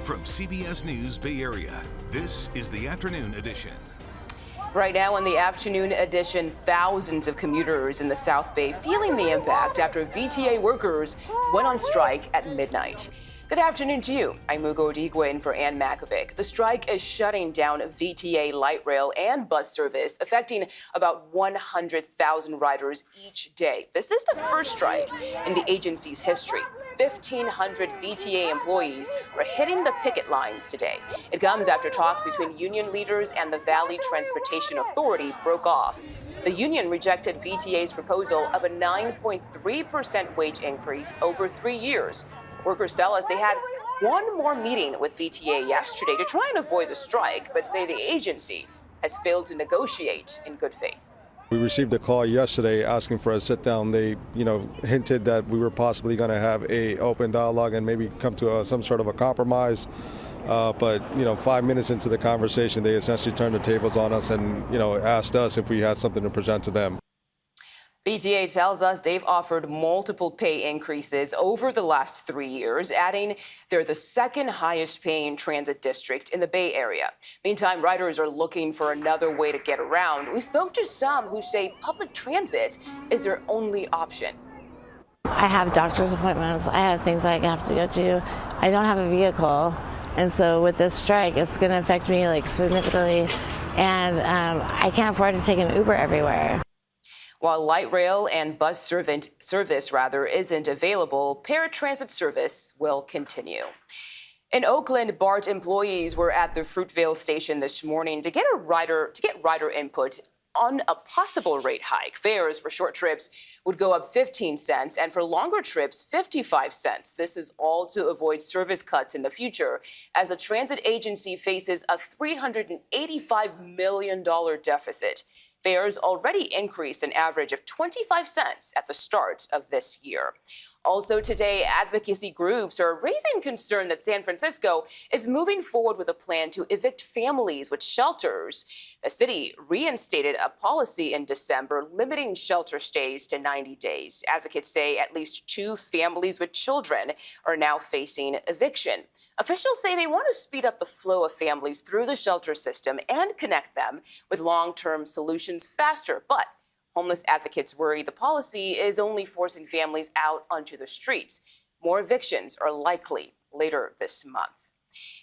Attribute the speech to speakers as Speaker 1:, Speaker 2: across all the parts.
Speaker 1: From CBS News Bay Area, this is the Afternoon Edition.
Speaker 2: Right now on the Afternoon Edition, thousands of commuters in the South Bay feeling the impact after VTA workers went on strike at midnight. Good afternoon to you. I'm Mugo Odigwe for Ann Makovic. The strike is shutting down VTA light rail and bus service, affecting about 100,000 riders each day. This is the first strike in the agency's history. 1,500 VTA employees are hitting the picket lines today. It comes after talks between union leaders and the Valley Transportation Authority broke off. The union rejected VTA's proposal of a 9.3% wage increase over 3 years. Workers tell us they had one more meeting with VTA yesterday to try and avoid the strike, but say the agency has failed to negotiate in good faith.
Speaker 3: We received a call yesterday asking for a sit down. They, hinted that we were possibly going to have a open dialogue and maybe come to some sort of a compromise. But 5 minutes into the conversation, they essentially turned the tables on us and, asked us if we had something to present to them.
Speaker 2: VTA tells us they've offered multiple pay increases over the last 3 years, adding they're the second highest paying transit district in the Bay Area. Meantime, riders are looking for another way to get around. We spoke to some who say public transit is their only option.
Speaker 4: I have doctor's appointments. I have things I have to go to. I don't have a vehicle. And so with this strike, it's going to affect me significantly. And I can't afford to take an Uber everywhere.
Speaker 2: While light rail and bus service isn't available, paratransit service will continue. In Oakland, BART employees were at the Fruitvale station this morning to get rider input on a possible rate hike. Fares for short trips would go up 15 cents and for longer trips, 55 cents. This is all to avoid service cuts in the future as the transit agency faces a $385 million deficit. Fares already increased an average of 25 cents at the start of this year. Also today, advocacy groups are raising concern that San Francisco is moving forward with a plan to evict families with shelters. The city reinstated a policy in December limiting shelter stays to 90 days. Advocates say at least 2 families with children are now facing eviction. Officials say they want to speed up the flow of families through the shelter system and connect them with long-term solutions faster. But homeless advocates worry the policy is only forcing families out onto the streets. More evictions are likely later this month.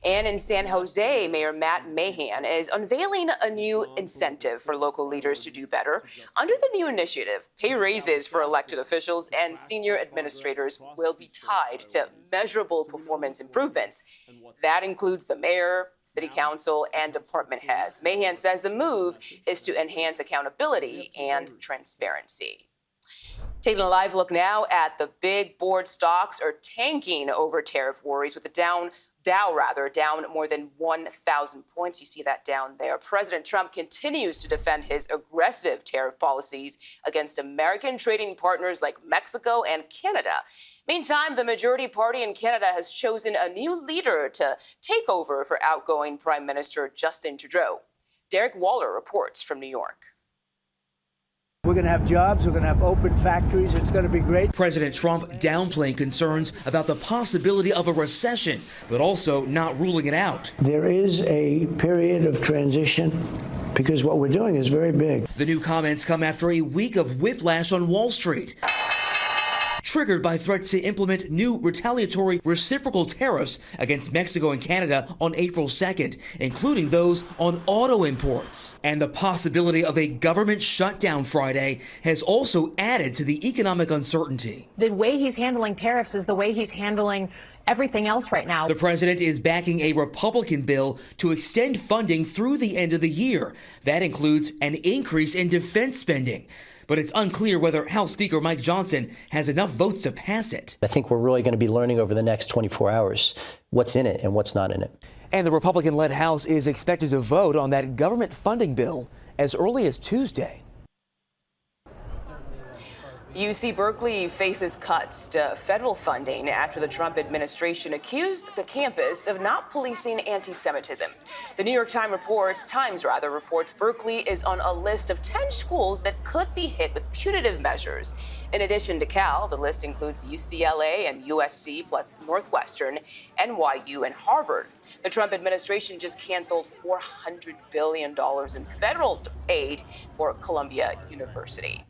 Speaker 2: And in San Jose, Mayor Matt Mahan is unveiling a new incentive for local leaders to do better. Under the new initiative, pay raises for elected officials and senior administrators will be tied to measurable performance improvements. That includes the mayor, city council, and department heads. Mahan says the move is to enhance accountability and transparency. Taking a live look now at the big board stocks are tanking over tariff worries with the Dow down more than 1,000 points. You see that down there. President Trump continues to defend his aggressive tariff policies against American trading partners like Mexico and Canada. Meantime, the majority party in Canada has chosen a new leader to take over for outgoing Prime Minister Justin Trudeau. Derek Waller reports from New York.
Speaker 5: We're going to have jobs, we're going to have open factories, it's going to be great.
Speaker 6: President Trump downplaying concerns about the possibility of a recession, but also not ruling it out.
Speaker 5: There is a period of transition because what we're doing is very big.
Speaker 6: The new comments come after a week of whiplash on Wall Street, triggered by threats to implement new retaliatory reciprocal tariffs against Mexico and Canada on April 2nd, including those on auto imports. And the possibility of a government shutdown Friday has also added to the economic uncertainty.
Speaker 7: The way he's handling tariffs is the way he's handling everything else right now.
Speaker 6: The president is backing a Republican bill to extend funding through the end of the year. That includes an increase in defense spending. But it's unclear whether House Speaker Mike Johnson has enough votes to pass it.
Speaker 8: I think we're really going to be learning over the next 24 hours what's in it and what's not in it.
Speaker 6: And the Republican-led House is expected to vote on that government funding bill as early as Tuesday.
Speaker 2: UC Berkeley faces cuts to federal funding after the Trump administration accused the campus of not policing anti-Semitism. The New York Times reports Berkeley is on a list of 10 schools that could be hit with punitive measures. In addition to Cal, the list includes UCLA and USC, plus Northwestern, NYU, and Harvard. The Trump administration just canceled $400 billion in federal aid for Columbia University.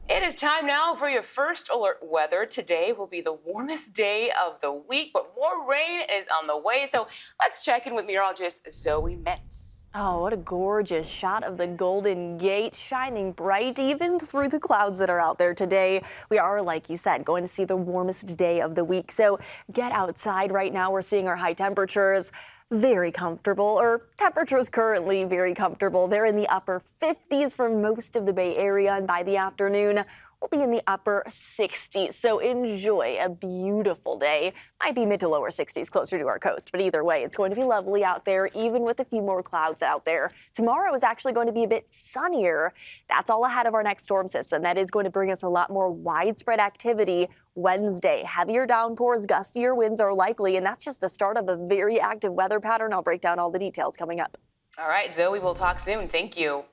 Speaker 2: It is time now for your first alert weather. Today will be the warmest day of the week, but more rain is on the way. So let's check in with meteorologist Zoe Metz.
Speaker 9: Oh, what a gorgeous shot of the Golden Gate, shining bright even through the clouds that are out there today. We are, like you said, going to see the warmest day of the week. So get outside right now. We're seeing our high temperatures. Very comfortable, or temperatures currently very comfortable. They're in the upper 50s for most of the Bay Area, and by the afternoon, we'll be in the upper 60s. So enjoy a beautiful day. Might be mid to lower 60s closer to our coast, but either way, it's going to be lovely out there, even with a few more clouds out there. Tomorrow is actually going to be a bit sunnier. That's all ahead of our next storm system. That is going to bring us a lot more widespread activity Wednesday. Heavier downpours, gustier winds are likely, and that's just the start of a very active weather pattern. I'll break down all the details coming up.
Speaker 2: All right, Zoe, we'll talk soon. Thank you.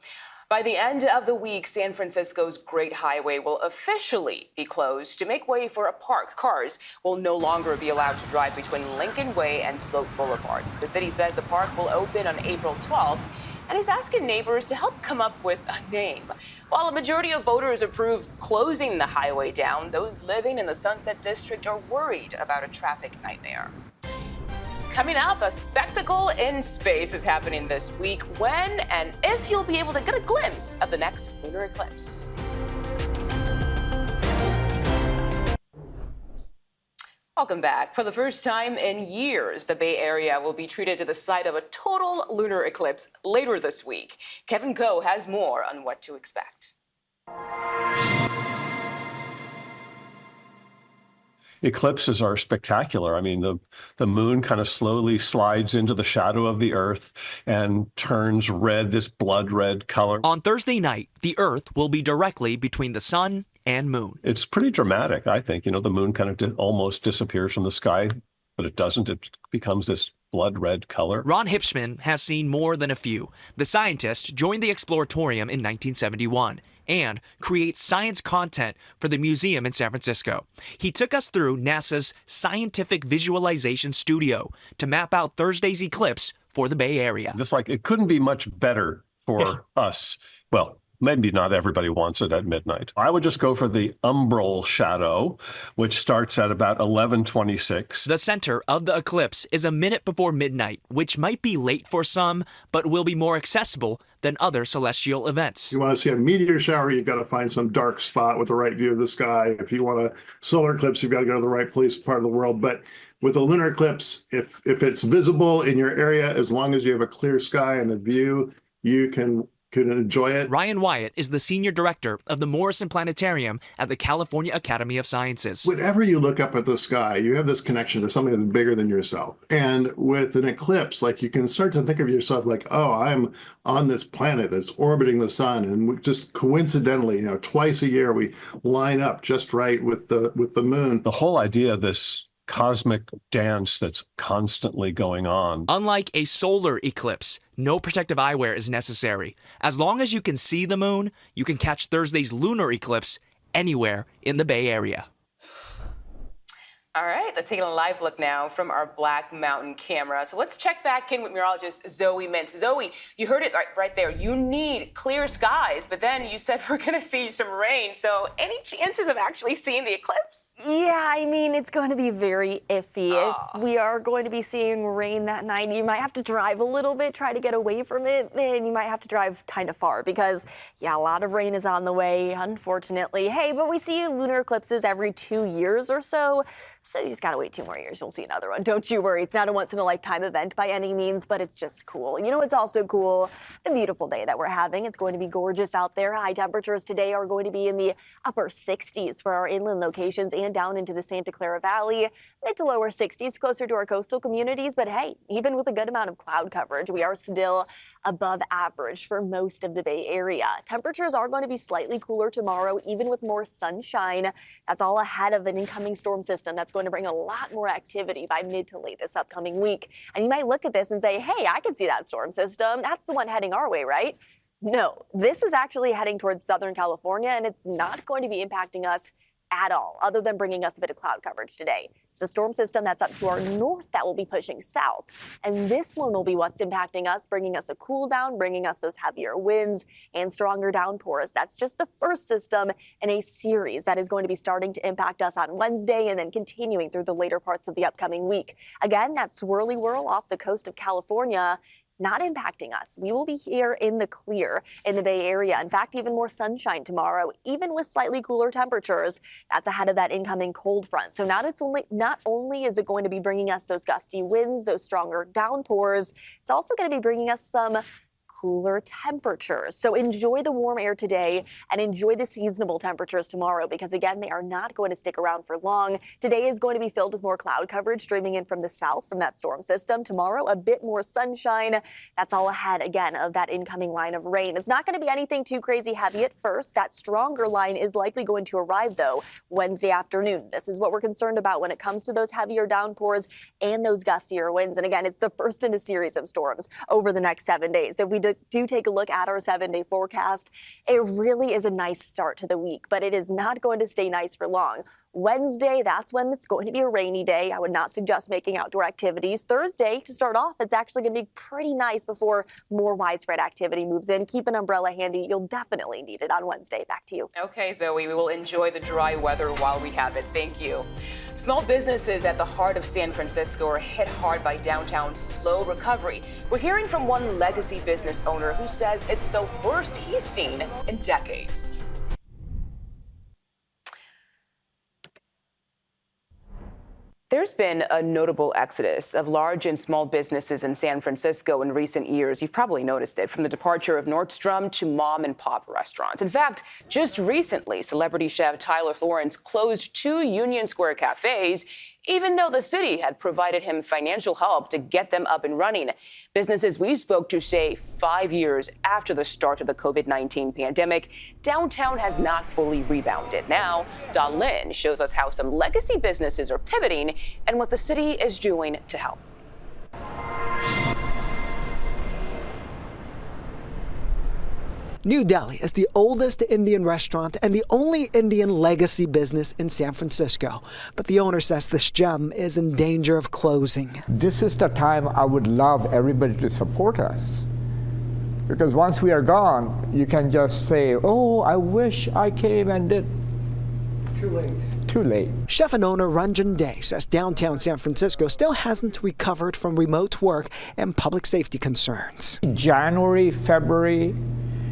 Speaker 2: By the end of the week, San Francisco's Great Highway will officially be closed to make way for a park. Cars will no longer be allowed to drive between Lincoln Way and Sloat Boulevard. The city says the park will open on April 12th, and is asking neighbors to help come up with a name. While a majority of voters approved closing the highway down, those living in the Sunset District are worried about a traffic nightmare. Coming up, a spectacle in space is happening this week. When and if you'll be able to get a glimpse of the next lunar eclipse. Welcome back. For the first time in years, the Bay Area will be treated to the sight of a total lunar eclipse later this week. Kevin Coe has more on what to expect.
Speaker 10: Eclipses are spectacular. I mean, the moon kind of slowly slides into the shadow of the Earth and turns red, this blood red color.
Speaker 11: On Thursday night, the Earth will be directly between the sun and moon.
Speaker 10: It's pretty dramatic, I think. You know, the moon kind of almost disappears from the sky, but it doesn't. It becomes this blood red color.
Speaker 11: Ron Hipschman has seen more than a few. The scientist joined the Exploratorium in 1971 and creates science content for the museum in San Francisco. He took us through NASA's Scientific Visualization Studio to map out Thursday's eclipse for the Bay Area.
Speaker 10: It couldn't be much better for us. Well, maybe not everybody wants it at midnight. I would just go for the umbral shadow, which starts at about 11:26.
Speaker 11: The center of the eclipse is a minute before midnight, which might be late for some, but will be more accessible than other celestial events.
Speaker 12: You want to see a meteor shower, you've got to find some dark spot with the right view of the sky. If you want a solar eclipse, you've got to go to the right place, part of the world. But with a lunar eclipse, if it's visible in your area, as long as you have a clear sky and a view, you can enjoy it.
Speaker 11: Ryan Wyatt is the senior director of the Morrison Planetarium at the California Academy of Sciences.
Speaker 12: Whenever you look up at the sky, you have this connection to something that's bigger than yourself. And with an eclipse, like, you can start to think of yourself like, oh, I'm on this planet that's orbiting the sun. And we just coincidentally, you know, twice a year, we line up just right with the moon.
Speaker 10: The whole idea of this cosmic dance that's constantly going on.
Speaker 11: Unlike a solar eclipse, no protective eyewear is necessary. As long as you can see the moon, you can catch Thursday's lunar eclipse anywhere in the Bay Area.
Speaker 2: All right, let's take a live look now from our Black Mountain camera. So let's check back in with meteorologist Zoe Metz. Zoe, you heard it right there. You need clear skies, but then you said we're going to see some rain. So any chances of actually seeing the eclipse?
Speaker 9: Yeah, I mean, it's going to be very iffy. If we are going to be seeing rain that night, you might have to drive a little bit, try to get away from it, and you might have to drive kind of far because, yeah, a lot of rain is on the way, unfortunately. Hey, but we see lunar eclipses every 2 years or so. So you just got to wait 2 more years. You'll see another one. Don't you worry. It's not a once-in-a-lifetime event by any means, but it's just cool. You know, it's also cool, the beautiful day that we're having. It's going to be gorgeous out there. High temperatures today are going to be in the upper 60s for our inland locations and down into the Santa Clara Valley. Mid to lower 60s closer to our coastal communities. But hey, even with a good amount of cloud coverage, we are still above average for most of the Bay Area. Temperatures are going to be slightly cooler tomorrow, even with more sunshine. That's all ahead of an incoming storm system that's going to bring a lot more activity by mid to late this upcoming week. And you might look at this and say, hey, I can see that storm system. That's the one heading our way, right? No, this is actually heading towards Southern California, and it's not going to be impacting us at all, other than bringing us a bit of cloud coverage today. It's a storm system that's up to our north that will be pushing south. And this one will be what's impacting us, bringing us a cool down, bringing us those heavier winds and stronger downpours. That's just the first system in a series that is going to be starting to impact us on Wednesday and then continuing through the later parts of the upcoming week. Again, that swirly whirl off the coast of California, not impacting us. We will be here in the clear in the Bay Area. In fact, even more sunshine tomorrow, even with slightly cooler temperatures. That's ahead of that incoming cold front. So not only is it going to be bringing us those gusty winds, those stronger downpours, it's also going to be bringing us some cooler temperatures. So enjoy the warm air today and enjoy the seasonable temperatures tomorrow, because again, they are not going to stick around for long. Today is going to be filled with more cloud coverage streaming in from the south from that storm system. Tomorrow, a bit more sunshine. That's all ahead again of that incoming line of rain. It's not going to be anything too crazy heavy at first. That stronger line is likely going to arrive though Wednesday afternoon. This is what we're concerned about when it comes to those heavier downpours and those gustier winds. And again, it's the first in a series of storms over the next 7 days. So if we do take a look at our 7-day forecast, it really is a nice start to the week, but it is not going to stay nice for long. Wednesday, that's when it's going to be a rainy day. I would not suggest making outdoor activities. Thursday, to start off, it's actually going to be pretty nice before more widespread activity moves in. Keep an umbrella handy. You'll definitely need it on Wednesday. Back to you.
Speaker 2: Okay, Zoe, we will enjoy the dry weather while we have it. Thank you. Small businesses at the heart of San Francisco are hit hard by downtown's slow recovery. We're hearing from one legacy business owner who says it's the worst he's seen in decades. There's been a notable exodus of large and small businesses in San Francisco in recent years. You've probably noticed it, from the departure of Nordstrom to mom and pop restaurants. In fact, just recently, celebrity chef Tyler Florence closed 2 Union Square cafes, even though the city had provided him financial help to get them up and running. Businesses we spoke to say 5 years after the start of the COVID-19 pandemic, downtown has not fully rebounded. Now, Dalin shows us how some legacy businesses are pivoting and what the city is doing to help.
Speaker 13: New Delhi is the oldest Indian restaurant and the only Indian legacy business in San Francisco. But the owner says this gem is in danger of closing.
Speaker 14: This is the time I would love everybody to support us. Because once we are gone, you can just say, oh, I wish I came and did. Too late. Too late.
Speaker 13: Chef and owner Ranjan Day says downtown San Francisco still hasn't recovered from remote work and public safety concerns.
Speaker 14: January, February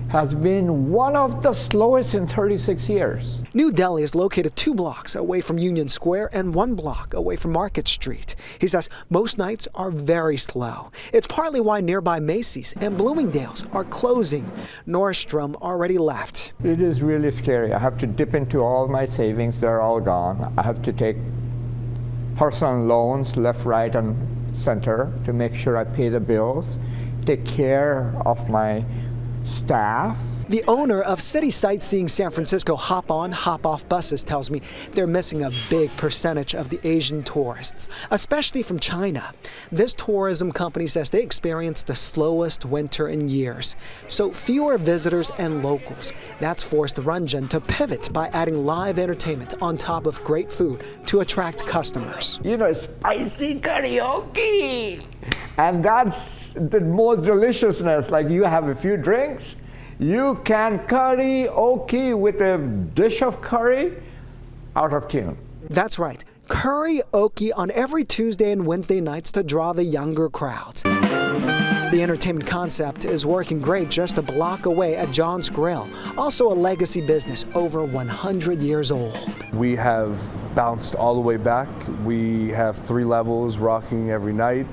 Speaker 14: has been one of the slowest in 36 years.
Speaker 13: New Delhi is located 2 blocks away from Union Square and 1 block away from Market Street. He says most nights are very slow. It's partly why nearby Macy's and Bloomingdale's are closing. Nordstrom already left.
Speaker 14: It is really scary. I have to dip into all my savings. They're all gone. I have to take personal loans left, right, and center to make sure I pay the bills, take care of my staff.
Speaker 13: The owner of City Sightseeing San Francisco Hop On, Hop Off buses tells me they're missing a big percentage of the Asian tourists, especially from China. This tourism company says they experienced the slowest winter in years. So fewer visitors and locals. That's forced Ranjan to pivot by adding live entertainment on top of great food to attract customers.
Speaker 14: You know, spicy karaoke. And that's the most deliciousness. Like, you have a few drinks, you can karaoke with a dish of curry, out of tune.
Speaker 13: That's right. karaoke on every Tuesday and Wednesday nights to draw the younger crowds. The entertainment concept is working great just a block away at John's Grill, also a legacy business over 100 years old.
Speaker 15: We have bounced all the way back. We have 3 levels rocking every night.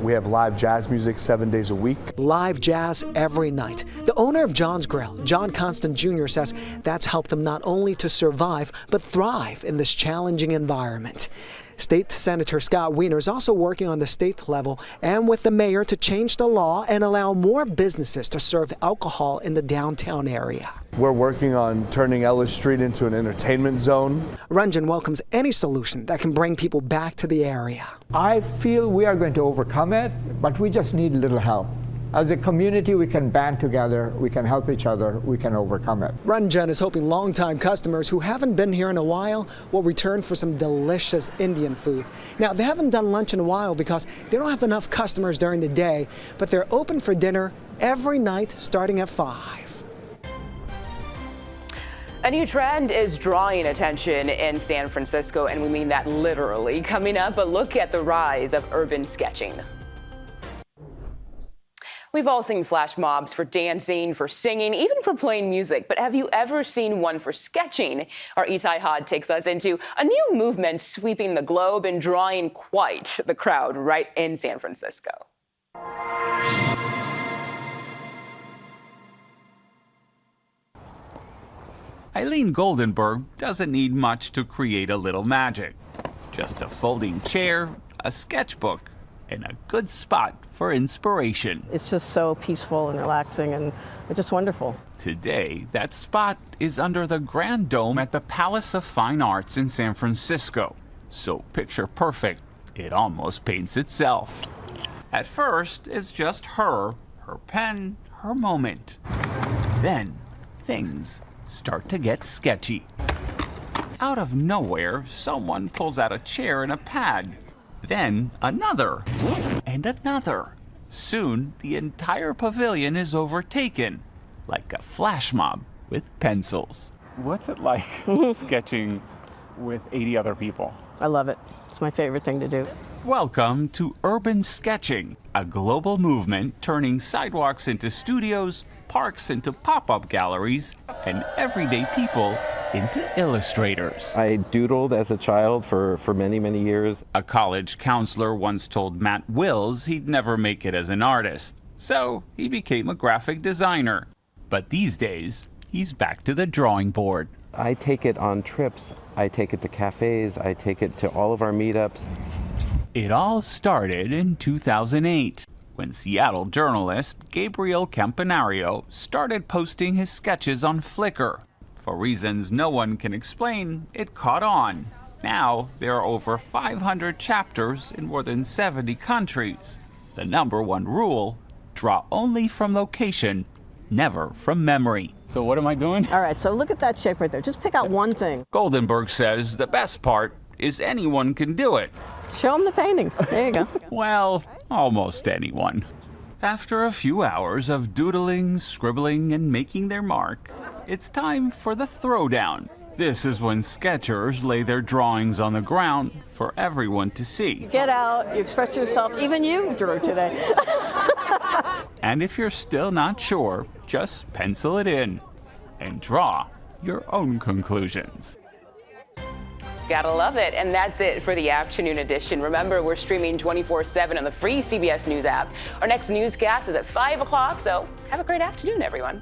Speaker 15: We have live jazz music 7 days a week.
Speaker 13: Live jazz every night. The owner of John's Grill, John Constant Jr., says that's helped them not only to survive, but thrive in this challenging environment. State Senator Scott Wiener is also working on the state level and with the mayor to change the law and allow more businesses to serve alcohol in the downtown area.
Speaker 15: We're working on turning Ellis Street into an entertainment zone.
Speaker 13: Ranjan welcomes any solution that can bring people back to the area.
Speaker 14: I feel we are going to overcome it, but we just need a little help. As a community, we can band together, we can help each other, we can overcome it.
Speaker 13: Ranjan is hoping longtime customers who haven't been here in a while will return for some delicious Indian food. Now, they haven't done lunch in a while because they don't have enough customers during the day, but they're open for dinner every night starting at 5.
Speaker 2: A new trend is drawing attention in San Francisco, and we mean that literally. Coming up, a look at the rise of urban sketching. We've all seen flash mobs for dancing, for singing, even for playing music. But have you ever seen one for sketching? Our Itai Had takes us into a new movement sweeping the globe and drawing quite the crowd right in San Francisco.
Speaker 16: Eileen Goldenberg doesn't need much to create a little magic. Just a folding chair, a sketchbook, and a good spot for inspiration.
Speaker 17: It's just so peaceful and relaxing, and it's just wonderful.
Speaker 16: Today, that spot is under the Grand Dome at the Palace of Fine Arts in San Francisco. So picture perfect, it almost paints itself. At first, it's just her pen, her moment. Then, things start to get sketchy. Out of nowhere, someone pulls out a chair and a pad. Then another, and another. Soon, the entire pavilion is overtaken, like a flash mob with pencils.
Speaker 18: What's it like sketching with 80 other people?
Speaker 17: I love it. It's my favorite thing to do.
Speaker 16: Welcome to Urban Sketching, a global movement turning sidewalks into studios, parks into pop-up galleries, and everyday people into illustrators.
Speaker 19: I doodled as a child for many, many years.
Speaker 16: A college counselor once told Matt Wills he'd never make it as an artist, so he became a graphic designer. But these days, he's back to the drawing board.
Speaker 19: I take it on trips. I take it to cafes. I take it to all of our meetups.
Speaker 16: It all started in 2008, when Seattle journalist Gabriel Campanario started posting his sketches on Flickr. For reasons no one can explain, it caught on. Now, there are over 500 chapters in more than 70 countries. The #1 rule, draw only from location, never from memory.
Speaker 18: So what am I doing?
Speaker 17: All right, so look at that shape right there. Just pick out one thing.
Speaker 16: Goldenberg says the best part is anyone can do it.
Speaker 17: Show them the painting. There you go.
Speaker 16: Well, almost anyone. After a few hours of doodling, scribbling, and making their mark, it's time for the throwdown. This is when sketchers lay their drawings on the ground for everyone to see.
Speaker 17: Get out, you express yourself. Even you drew today.
Speaker 16: And if you're still not sure, just pencil it in and draw your own conclusions.
Speaker 2: Gotta love it. And that's it for the afternoon edition. Remember, we're streaming 24/7 on the free CBS News app. Our next newscast is at 5 o'clock, so have a great afternoon, everyone.